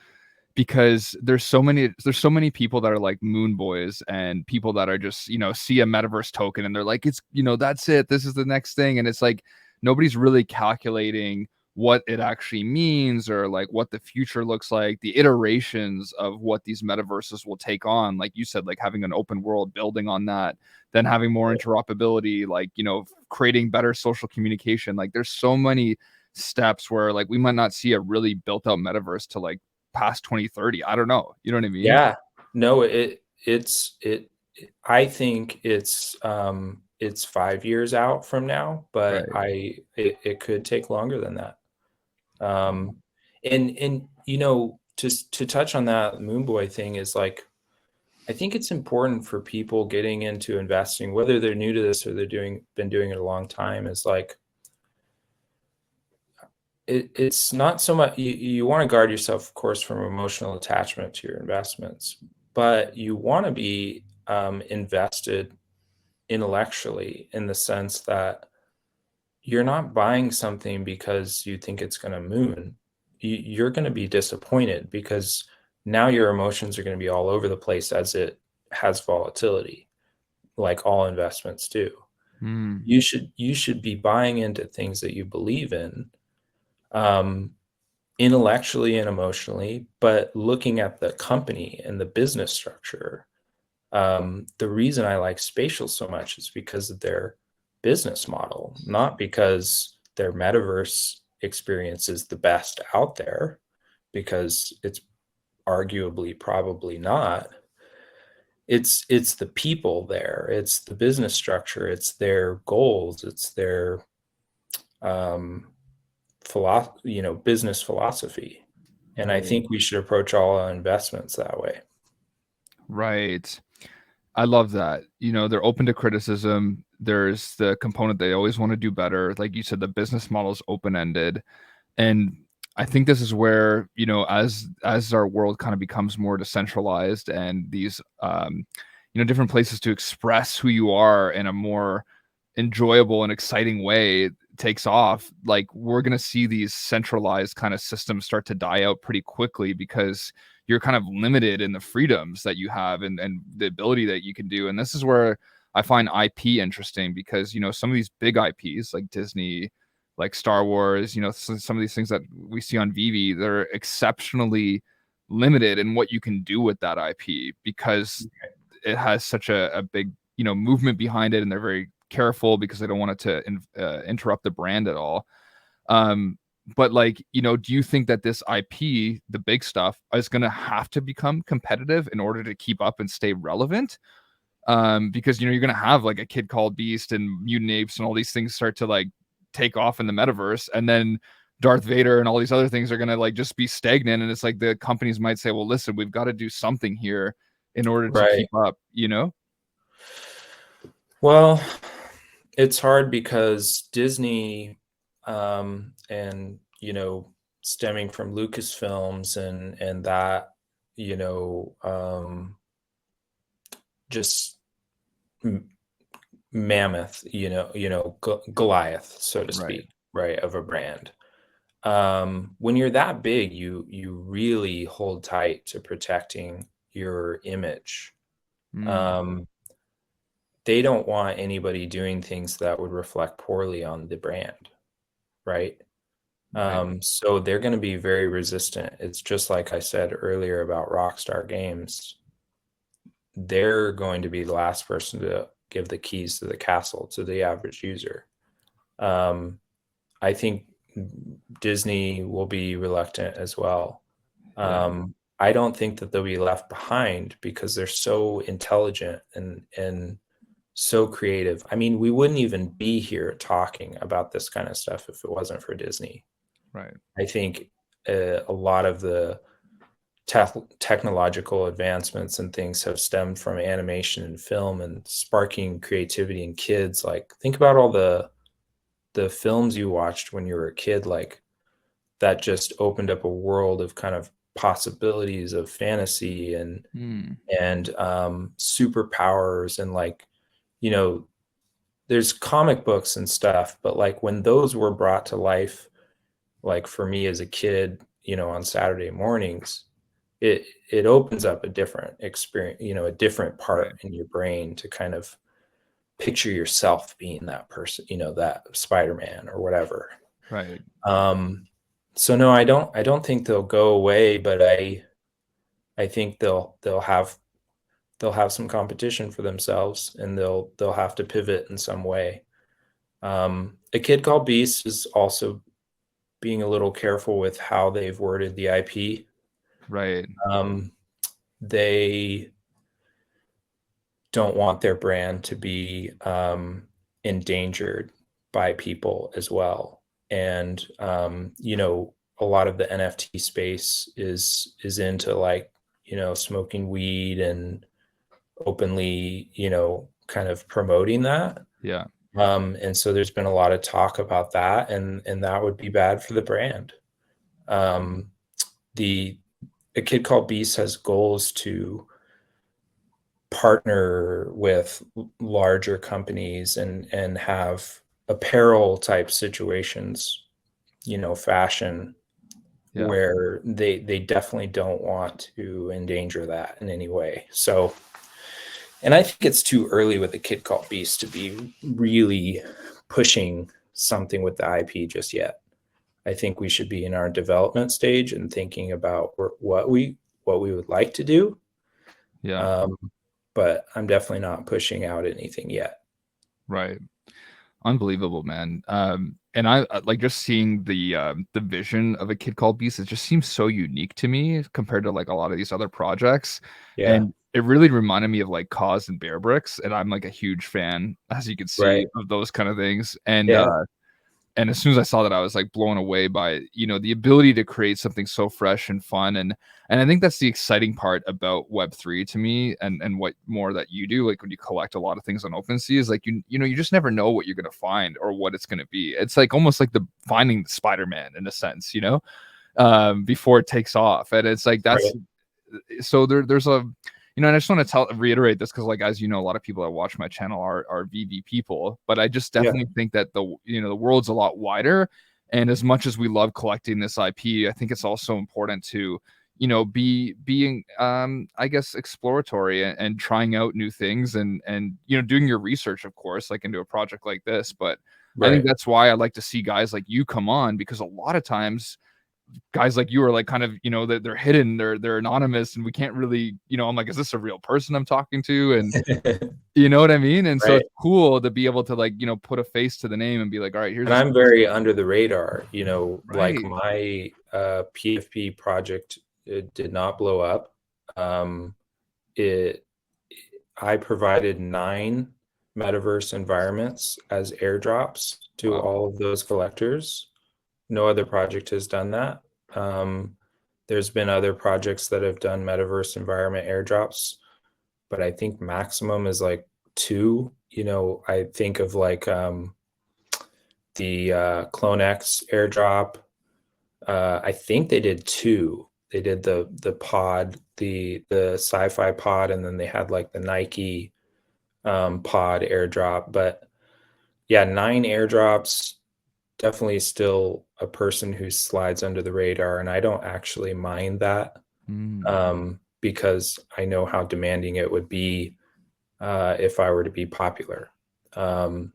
because there's so many people that are like moon boys and people that are just see a metaverse token and they're like it's that's it, this is the next thing, and it's like nobody's really calculating what it actually means or like what the future looks like, the iterations of what these metaverses will take on, like you said, like having an open world building on that, then having more interoperability, like creating better social communication. Like there's so many steps where like we might not see a really built out metaverse to like past 2030. I don't know. You know what I mean? Yeah. No, I think it's 5 years out from now, but Right. it could take longer than that. Um, and to touch on that moon boy thing is like I think it's important for people getting into investing, whether they're new to this or been doing it a long time, is like it's not so much you want to guard yourself, of course, from emotional attachment to your investments, but you want to be invested intellectually in the sense that you're not buying something because you think it's going to moon. you're going to be disappointed because now your emotions are going to be all over the place as it has volatility, like all investments do. Mm, You should be buying into things that you believe in, um, intellectually and emotionally, but looking at the company and the business structure. The reason I like Spatial so much is because of their business model, not because their metaverse experience is the best out there, because it's arguably probably not. It's the people there, it's the business structure, it's their goals, it's their um, business philosophy. And I right. think we should approach all our investments that way. Right. I love that. They're open to criticism. There's the component they always want to do better. Like you said, the business model is open-ended. And I think this is where, as our world kind of becomes more decentralized and these different places to express who you are in a more enjoyable and exciting way takes off, like we're going to see these centralized kind of systems start to die out pretty quickly because you're kind of limited in the freedoms that you have and the ability that you can do. And this is where I find IP interesting because, some of these big IPs like Disney, like Star Wars, some of these things that we see on Vivi, they're exceptionally limited in what you can do with that IP because it has such a big, movement behind it, and they're very careful because they don't want it to interrupt the brand at all. Um, but like, do you think that this IP, the big stuff, is going to have to become competitive in order to keep up and stay relevant? Because you're going to have like a Kid Called Beast and Mutant Apes and all these things start to like take off in the metaverse, and then Darth Vader and all these other things are going to like just be stagnant. And it's like the companies might say, well, listen, we've got to do something here in order to Right. keep up. Well, it's hard because Disney, and stemming from Lucasfilms and that, you know, just mammoth, Goliath, so to Right. speak, right, of a brand. When you're that big, you really hold tight to protecting your image. Mm, Um, they don't want anybody doing things that would reflect poorly on the brand, right? right. So they're going to be very resistant. It's just like I said earlier about Rockstar Games. They're going to be the last person to give the keys to the castle to the average user. Um, I think Disney will be reluctant as well. Yeah. I don't think that they'll be left behind because they're so intelligent and so creative. I mean, we wouldn't even be here talking about this kind of stuff if it wasn't for Disney. Right. I think a lot of the technological advancements and things have stemmed from animation and film and sparking creativity in kids. Like, think about all the films you watched when you were a kid, like that just opened up a world of kind of possibilities of fantasy Mm, and superpowers and like, you know, there's comic books and stuff, but like when those were brought to life, like for me as a kid, on Saturday mornings, it opens up a different experience, a different right. part in your brain to kind of picture yourself being that person, that Spider-Man or whatever. Right. Um, so no, I don't think they'll go away, but I think they'll have some competition for themselves and they'll have to pivot in some way. A Kid Called Beast is also being a little careful with how they've worded the IP. Right. Um, they don't want their brand to be endangered by people as well. And a lot of the NFT space is into like smoking weed and openly kind of promoting that. Yeah. And so there's been a lot of talk about that, and that would be bad for the brand. Um, the A Kid Called Beast has goals to partner with larger companies and have apparel type situations, fashion, Yeah. where they definitely don't want to endanger that in any way. So, and I think it's too early with a kid called Beast to be really pushing something with the IP just yet. I think we should be in our development stage and thinking about what we would like to do. Yeah. Um, but I'm definitely not pushing out anything yet. Right. Unbelievable, man. And I like just seeing the vision of a kid called Beast. It just seems so unique to me compared to like a lot of these other projects. Yeah. And it really reminded me of like Cause and Bear Bricks, and I'm like a huge fan, as you can see, Right. of those kind of things. Yeah. And as soon as I saw that, I was like blown away by, the ability to create something so fresh and fun. And I think that's the exciting part about Web3 to me, and what more that you do, like when you collect a lot of things on OpenSea, is like you just never know what you're gonna find or what it's gonna be. It's like almost like the finding Spider-Man in a sense, before it takes off. And it's like that's Right. so there's a and I just want to reiterate this because, like, as you know, a lot of people that watch my channel are VV people, but I just Yeah. definitely think that the world's a lot wider, and as much as we love collecting this IP, I think it's also important to being I guess exploratory, and trying out new things, and doing your research, of course, like into a project like this. But I think Right. that's why I like to see guys like you come on, because a lot of times guys like you are like kind of that they're hidden, they're anonymous, and we can't really, I'm like, is this a real person I'm talking to? And you know what I mean? And so Right. it's cool to be able to, like, put a face to the name and be like, all right, here's And this I'm person. very under the radar, like Right. my PFP project, it did not blow up. Um, it I provided 9 metaverse environments as airdrops to Wow. all of those collectors. No other project has done that. Um, there's been other projects that have done metaverse environment airdrops, but I think maximum is like 2. I think of like the Clone X airdrop. I think they did 2. They did the pod, the sci-fi pod, and then they had like the Nike pod airdrop. But yeah, 9 airdrops. Definitely still a person who slides under the radar, and I don't actually mind that, Mm, because I know how demanding it would be if I were to be popular. Um,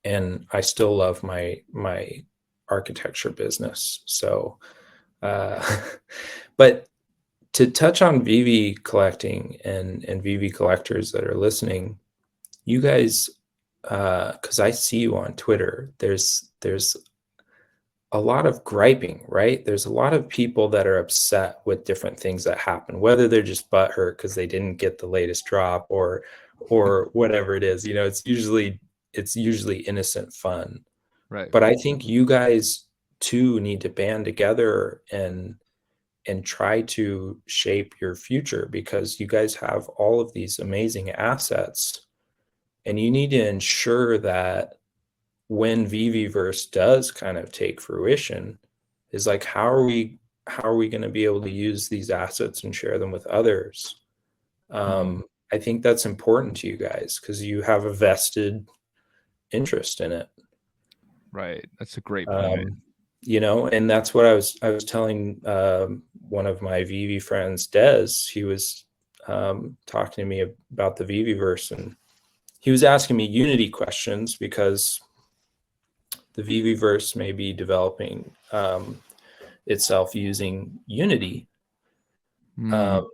and I still love my architecture business. So, uh, but to touch on VV collecting and VV collectors that are listening, you guys, because I see you on Twitter, there's a lot of griping, right? There's a lot of people that are upset with different things that happen, whether they're just butthurt because they didn't get the latest drop, or whatever it is. It's usually innocent fun. right. But I think you guys too need to band together and try to shape your future, because you guys have all of these amazing assets, and you need to ensure that when VVverse does kind of take fruition, is like, how are we going to be able to use these assets and share them with others? Mm, I think that's important to you guys because you have a vested interest in it. right. That's a great point. Um, and that's what I was telling one of my VV friends, Des. He was talking to me about the VVverse, and he was asking me Unity questions because the VVverse may be developing itself using Unity. Mm, Um,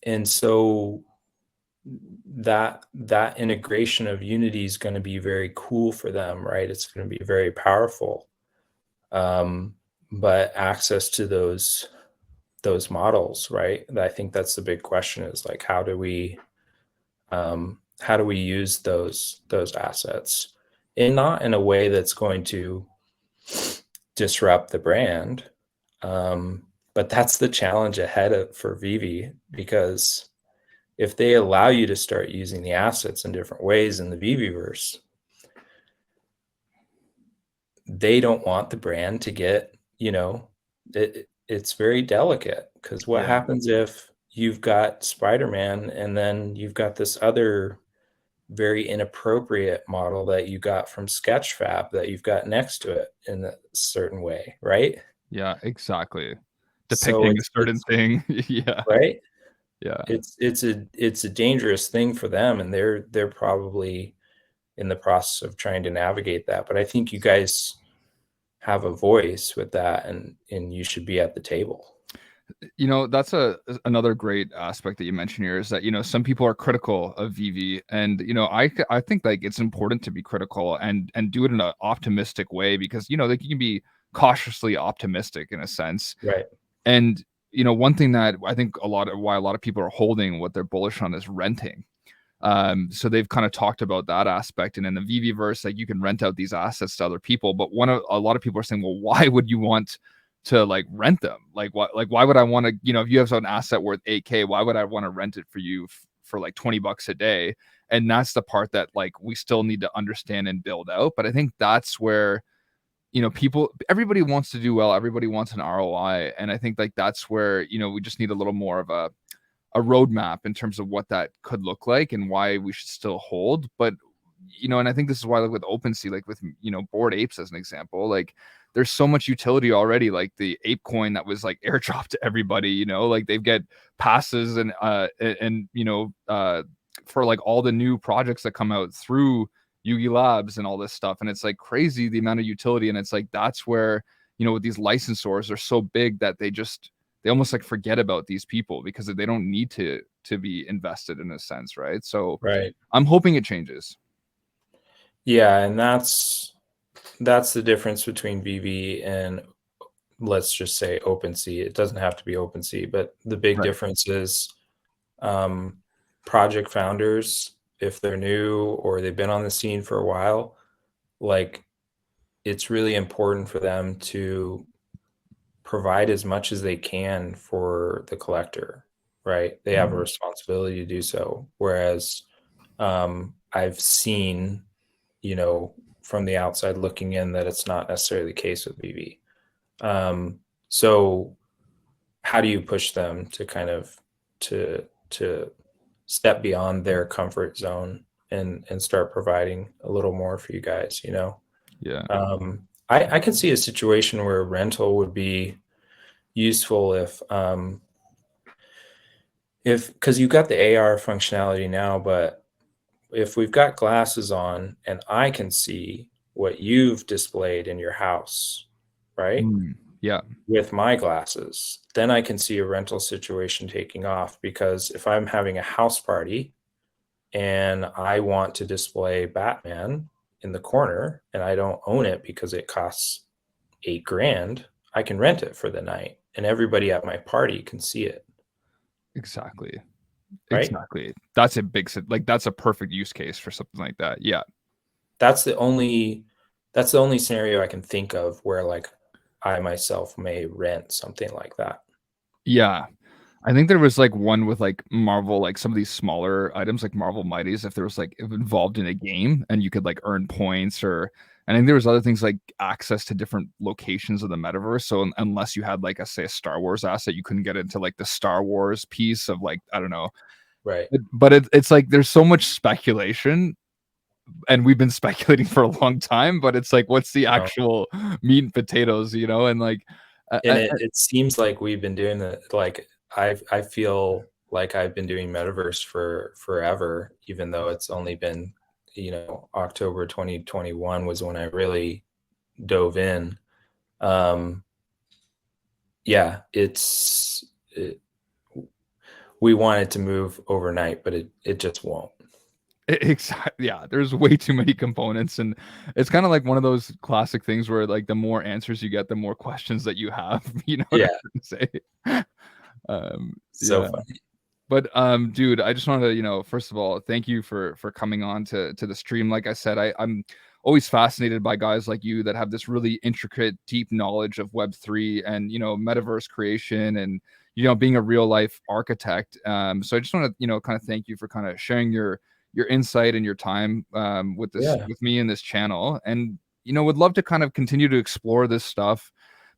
and so that integration of Unity is going to be very cool for them, right? It's going to be very powerful. Um, but access to those models, right? I think that's the big question, is like, how do we use those assets, and not in a way that's going to disrupt the brand. But that's the challenge ahead for Vivi, because if they allow you to start using the assets in different ways in the Viviverse, they don't want the brand to get, it's very delicate, because what yeah. happens if you've got Spider-Man and then you've got this other very inappropriate model that you got from Sketchfab that you've got next to it in a certain way, right? Yeah, exactly. So Depicting a certain it's thing. Yeah. right. Yeah. It's a dangerous thing for them, and they're probably in the process of trying to navigate that. But I think you guys have a voice with that, and you should be at the table. That's another great aspect that you mentioned here is that, some people are critical of VV, and, I think like it's important to be critical and do it in an optimistic way because, like you can be cautiously optimistic in a sense. Right. And, one thing that I think why a lot of people are holding what they're bullish on is renting. So they've kind of talked about that aspect, and in the VV verse, like you can rent out these assets to other people. But a lot of people are saying, well, why would you want to like rent them? Like what? Like why would I want to? If you have an asset worth 8K, why would I want to rent it for you for like $20 a day? And that's the part that like we still need to understand and build out. But I think that's where everybody wants to do well, everybody wants an ROI, and I think like that's where we just need a little more of a roadmap in terms of what that could look like and why we should still hold. But and I think this is why, like with OpenSea, like with Bored Apes as an example, like there's so much utility already. Like the ape coin that was like airdropped to everybody, like they get passes and for like all the new projects that come out through Yugi Labs and all this stuff. And it's like crazy the amount of utility. And it's like that's where, with these licensors are so big that they almost like forget about these people because they don't need to be invested in a sense, right? So Right. I'm hoping it changes. Yeah, and that's the difference between VV and, let's just say, OpenSea. It doesn't have to be OpenSea, but the big Right. difference is, um, project founders, if they're new or they've been on the scene for a while, like it's really important for them to provide as much as they can for the collector, right? They have a responsibility to do so. Whereas I've seen, from the outside looking in, that it's not necessarily the case with VV. So how do you push them to kind of to step beyond their comfort zone and start providing a little more for you guys, Yeah. I can see a situation where rental would be useful if because you've got the AR functionality now, but if we've got glasses on and I can see what you've displayed in your house, right? Yeah. With my glasses, then I can see a rental situation taking off, because if I'm having a house party and I want to display Batman in the corner and I don't own it because it costs 8 grand, I can rent it for the night and everybody at my party can see it, Exactly. right? Exactly. That's a like that's a perfect use case for something like that. Yeah. That's the only that's the only scenario I can think of where like I myself may rent something like that. Yeah. I think there was like one with like Marvel, like some of these smaller items like Marvel Mighties, if there was like involved in a game and you could like earn points or and then there was other things like access to different locations of the metaverse. So unless you had like say a Star Wars asset, you couldn't get into like the Star Wars piece of like, I don't know. Right. But it's like there's so much speculation and we've been speculating for a long time, but it's like what's the No. actual meat and potatoes, and like And it seems like we've been doing that, like I feel like I've been doing Metaverse for forever, even though it's only been, October 2021 was when I really dove in. Um, yeah, we want it to move overnight, but it just won't. Exactly. Yeah, there's way too many components, and it's kind of like one of those classic things where like the more answers you get, the more questions that you have. You know what I'm Yeah, trying to say? so Yeah. funny. But dude, I just wanted to, first of all, thank you for coming on to the stream. Like I said, I'm always fascinated by guys like you that have this really intricate, deep knowledge of Web3 and metaverse creation and being a real life architect. So I just want to kind of thank you for kind of sharing your insight and your time with Yeah, me and this channel, and would love to kind of continue to explore this stuff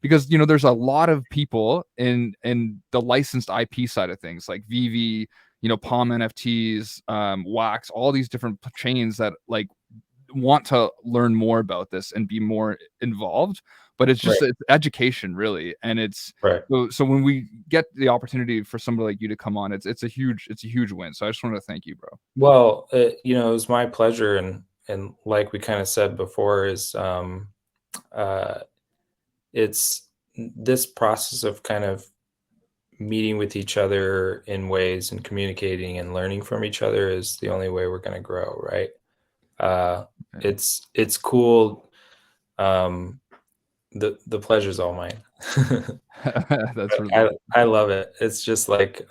because there's a lot of people in the licensed IP side of things like VV, Palm NFTs, Wax, all these different chains that like want to learn more about this and be more involved. but it's just Right. it's education really. And it's Right. so when we get the opportunity for somebody like you to come on, it's a huge win. So I just wanted to thank you, bro. Well, it was my pleasure, and like we kind of said before, is uh, it's this process of kind of meeting with each other in ways and communicating and learning from each other is the only way we're going to grow, right? Uh, Yeah. it's cool. Um, the pleasure's all mine. That's really I cool. I love it. It's just like,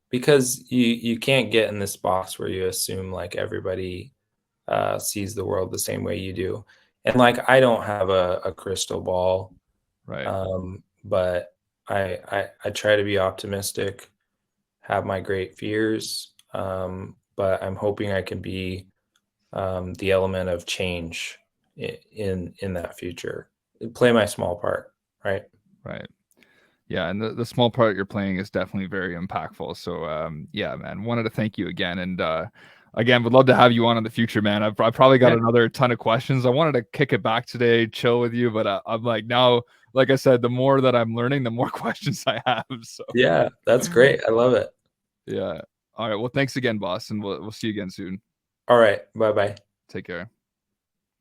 because you can't get in this box where you assume like everybody sees the world the same way you do. And like I don't have a crystal ball, Right. but I try to be optimistic, have my great fears, but I'm hoping I can be the element of change in that future. Play my small part, right? Right. Yeah, and the small part you're playing is definitely very impactful. So yeah, man, wanted to thank you again, and again, would love to have you on in the future, man. I probably got Yeah, another ton of questions. I wanted to kick it back today, chill with you, but I'm like now, like I said, the more that I'm learning, the more questions I have. So yeah, that's great. I love it. yeah. All right. Well, thanks again, boss, and we'll see you again soon. All right, bye bye. Take care.